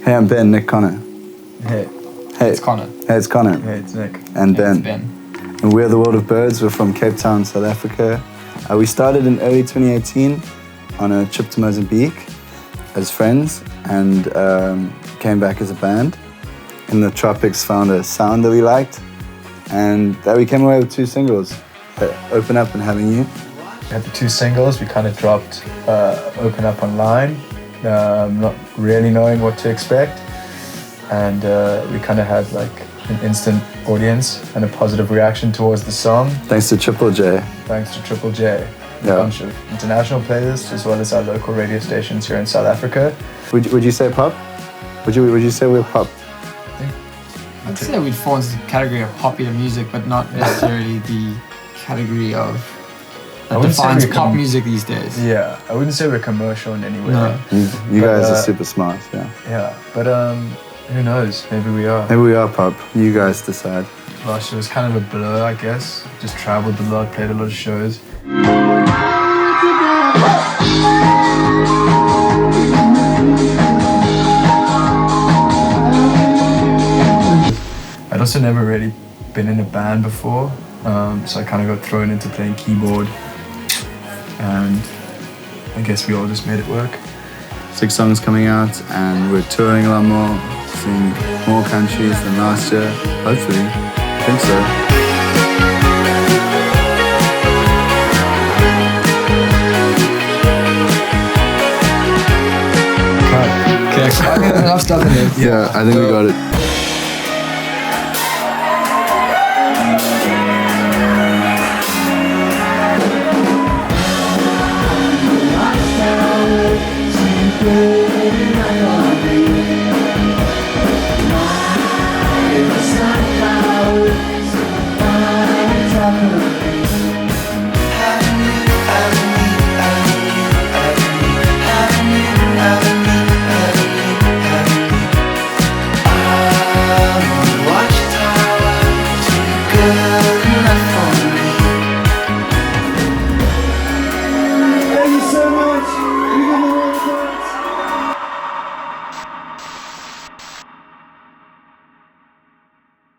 Hey, I'm Ben, Nick Connor. Hey. Hey, It's Connor. Hey, it's Connor. Hey, it's Nick. And Yeah, Ben. it's Ben. And we're the World of Birds. We're from Cape Town, South Africa. We started in early 2018 on a trip to Mozambique as friends and came back as a band. In the tropics, found a sound that we liked, and that we came away with 2 singles, Open Up and Having You. We had the 2 singles. We kind of dropped Open Up online, not really knowing what to expect. And we kind of had like an instant audience and a positive reaction towards the song. Thanks to Triple J. Thanks to Triple J. Yeah. A bunch of international playlists as well as our local radio stations here in South Africa. Would you say pop? Would you say we're pop? I'd say we'd fall into the category of popular music, but not necessarily the category of that defines pop music these days. Yeah, I wouldn't say we're commercial in any way. No. You guys are super smart, yeah. Yeah, but who knows? Maybe we are. Maybe we are pop. You guys decide. Gosh, it was kind of a blur, I guess. Just traveled a lot, played a lot of shows. I'd also never really been in a band before, so I kind of got thrown into playing keyboard, and I guess we all just made it work. 6 songs coming out, and we're touring a lot more, seeing more countries than last year. Hopefully, I think so. Okay, enough stuff in there. Yeah, I think we got it.